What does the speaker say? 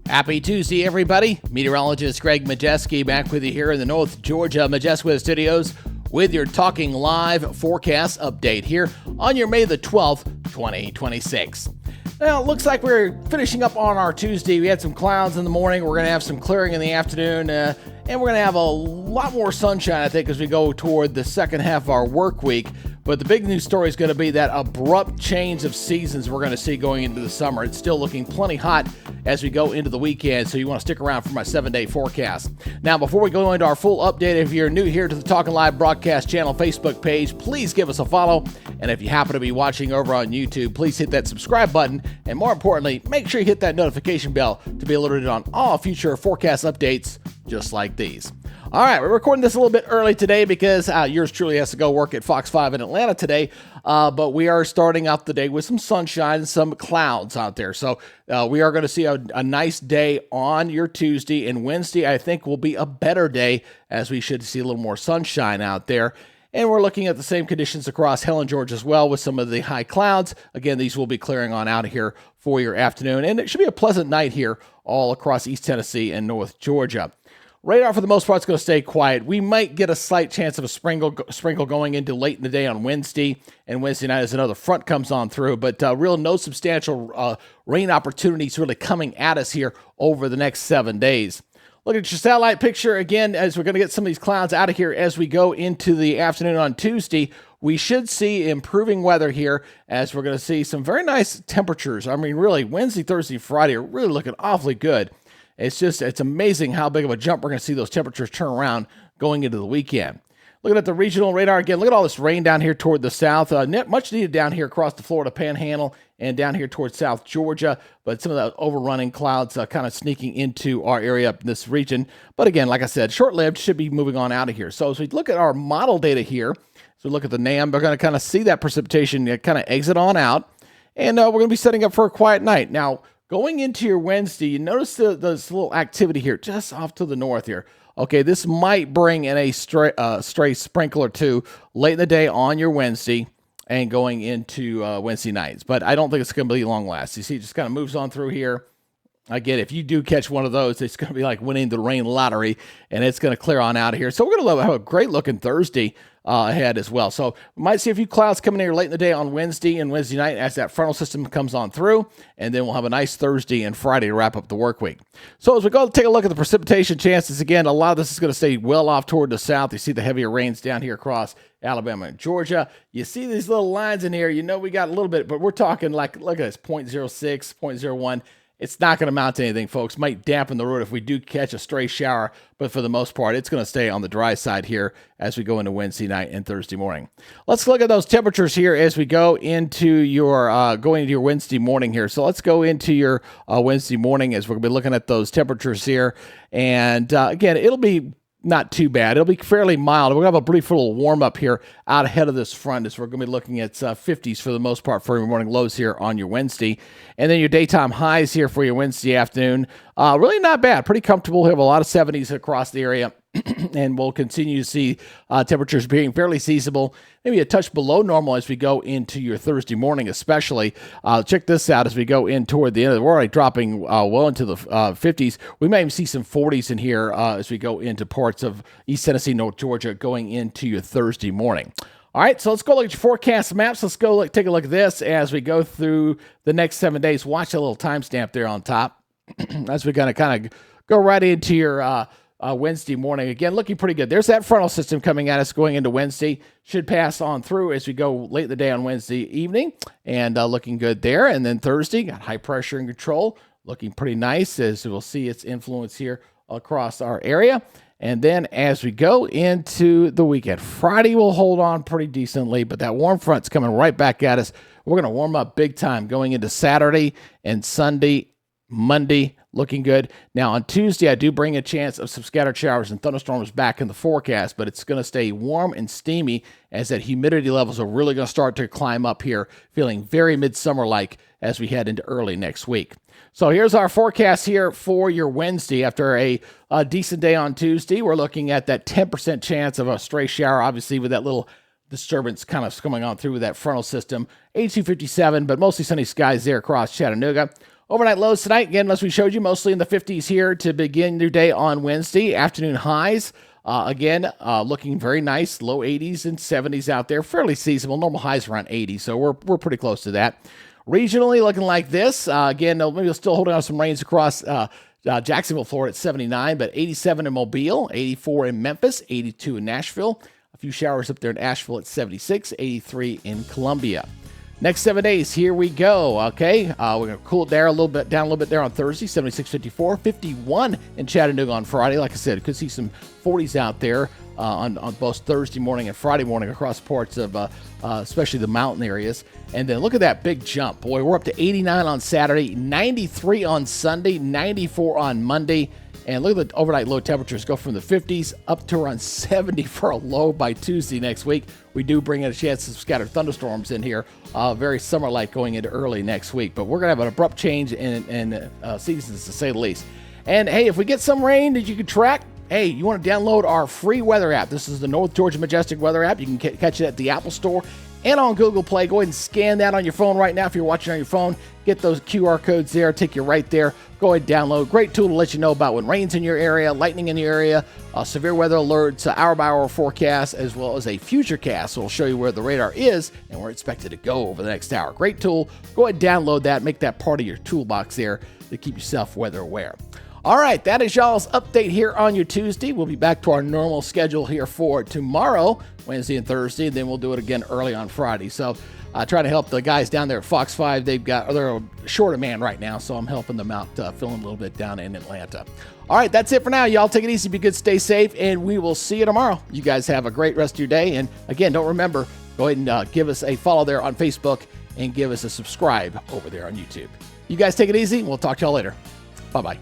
Happy Tuesday, everybody. Meteorologist Greg Majewski back with you here in the North Georgia Majestic Studios with your Talking Live forecast update here on your May the 12th, 2026. Now, it looks like we're finishing up on our Tuesday. We had some clouds in the morning. We're going to have some clearing in the afternoon, and we're going to have a lot more sunshine, I think, as we go toward the second half of our work week. But the big news story is going to be that abrupt change of seasons we're going to see going into the summer. It's still looking plenty hot as we go into the weekend, so you want to stick around for my 7-day forecast. Now, before we go into our full update, if you're new here to the Talkin' Live broadcast channel Facebook page, please give us a follow. And if you happen to be watching over on YouTube, please hit that subscribe button. And more importantly, make sure you hit that notification bell to be alerted on all future forecast updates just like these. All right, we're recording this a little bit early today because yours truly has to go work at Fox 5 in Atlanta today, but we are starting out the day with some sunshine and some clouds out there. So we are going to see a nice day on your Tuesday, and Wednesday I think will be a better day as we should see a little more sunshine out there. And we're looking at the same conditions across Helen, Georgia as well with some of the high clouds. Again, these will be clearing on out of here for your afternoon, and it should be a pleasant night here all across East Tennessee and North Georgia. Radar, for the most part, is going to stay quiet. We might get a slight chance of a sprinkle going into late in the day on Wednesday, and Wednesday night as another front comes on through. But no substantial rain opportunities really coming at us here over the next 7 days. Look at your satellite picture again as we're going to get some of these clouds out of here as we go into the afternoon on Tuesday. We should see improving weather here as we're going to see some very nice temperatures. I mean, really, Wednesday, Thursday, Friday are really looking awfully good. It's amazing how big of a jump we're going to see those temperatures turn around going into the weekend. Looking at the regional radar again, look at all this rain down here toward the south. Much needed down here across the Florida Panhandle and down here towards South Georgia, but some of the overrunning clouds kind of sneaking into our area up in this region. But again, like I said, short-lived, should be moving on out of here. So as we look at our model data here, so we look at the NAM, we're going to kind of see that precipitation kind of exit on out, and we're going to be setting up for a quiet night. Now, going into your Wednesday, you notice this little activity here just off to the north here. Okay, this might bring in a stray sprinkle or two late in the day on your Wednesday and going into Wednesday nights. But I don't think it's going to be long last. You see, it just kind of moves on through here. Again, if you do catch one of those, it's going to be like winning the rain lottery, and it's going to clear on out of here. So we're going to have a great-looking Thursday ahead as well. So we might see a few clouds coming in here late in the day on Wednesday and Wednesday night as that frontal system comes on through, and then we'll have a nice Thursday and Friday to wrap up the work week. So as we go take a look at the precipitation chances, again, a lot of this is going to stay well off toward the south. You see the heavier rains down here across Alabama and Georgia. You see these little lines in here. You know we got a little bit, but we're talking like, look at this, 0.06, 0.01. It's not going to amount to anything, folks. Might dampen the road if we do catch a stray shower, but for the most part, it's going to stay on the dry side here as we go into Wednesday night and Thursday morning. Let's look at those temperatures here as we go into your Wednesday morning here. So let's go into your Wednesday morning as we're going to be looking at those temperatures here. And again, it'll be not too bad. It'll be fairly mild. We're going to have a brief little warm up here out ahead of this front as we're going to be looking at 50s for the most part for your morning lows here on your Wednesday. And then your daytime highs here for your Wednesday afternoon. Really not bad. Pretty comfortable. We have a lot of 70s across the area. And we'll continue to see temperatures being fairly seasonable, maybe a touch below normal as we go into your Thursday morning especially. Check this out as we go in toward the end of the, we're already dropping well into the 50s. We may even see some 40s in here as we go into parts of East Tennessee, North Georgia, going into your Thursday morning. All right, so let's go look at your forecast maps. Let's go take a look at this as we go through the next 7 days. Watch that little timestamp there on top as we're going to kind of go right into your Wednesday morning. Again, looking pretty good. There's that frontal system coming at us going into Wednesday. Should pass on through as we go late in the day on Wednesday evening, and looking good there. And then Thursday, got high pressure and control, looking pretty nice as we'll see its influence here across our area. And then as we go into the weekend, Friday will hold on pretty decently, but that warm front's coming right back at us. We're going to warm up big time going into Saturday and Sunday, Monday, looking good. Now on Tuesday, I do bring a chance of some scattered showers and thunderstorms back in the forecast, but it's going to stay warm and steamy as that humidity levels are really going to start to climb up here, feeling very midsummer-like as we head into early next week. So here's our forecast here for your Wednesday. After a decent day on Tuesday, we're looking at that 10% chance of a stray shower, obviously with that little disturbance kind of coming on through with that frontal system. 8257, but mostly sunny skies there across Chattanooga. Overnight lows tonight, again, as we showed you, mostly in the 50s here to begin your day on Wednesday. Afternoon highs, looking very nice, low 80s and 70s out there, fairly seasonable. Normal highs around 80, so we're pretty close to that. Regionally, looking like this. Again, maybe still holding on some rains across Jacksonville, Florida at 79, but 87 in Mobile, 84 in Memphis, 82 in Nashville. A few showers up there in Asheville at 76, 83 in Columbia. Next 7 days, here we go, okay? We're going to cool it down a little bit there on Thursday, 76, 54, 51 in Chattanooga on Friday. Like I said, could see some 40s out there on both Thursday morning and Friday morning across parts of especially the mountain areas. And then look at that big jump. Boy, we're up to 89 on Saturday, 93 on Sunday, 94 on Monday. And look at the overnight low temperatures go from the 50s up to around 70 for a low by Tuesday next week. We do bring in a chance of scattered thunderstorms in here, very summer-like going into early next week. But we're going to have an abrupt change in seasons, to say the least. And, hey, if we get some rain that you can track, hey, you want to download our free weather app. This is the North Georgia Majestic weather app. You can catch it at the Apple Store and on Google Play. Go ahead and scan that on your phone right now if you're watching on your phone. Get those QR codes there, take you right there. Go ahead and download. Great tool to let you know about when rain's in your area, lightning in your area, severe weather alerts, hour-by-hour forecast, as well as a future cast. So it'll show you where the radar is and where it's expected to go over the next hour. Great tool. Go ahead and download that. Make that part of your toolbox there to keep yourself weather aware. All right, that is y'all's update here on your Tuesday. We'll be back to our normal schedule here for tomorrow, Wednesday and Thursday, and then we'll do it again early on Friday. So trying to help the guys down there at Fox 5. They're short of man right now, so I'm helping them out, filling a little bit down in Atlanta. All right, that's it for now. Y'all take it easy, be good, stay safe, and we will see you tomorrow. You guys have a great rest of your day. And again, don't remember, go ahead and give us a follow there on Facebook and give us a subscribe over there on YouTube. You guys take it easy. We'll talk to y'all later. Bye-bye.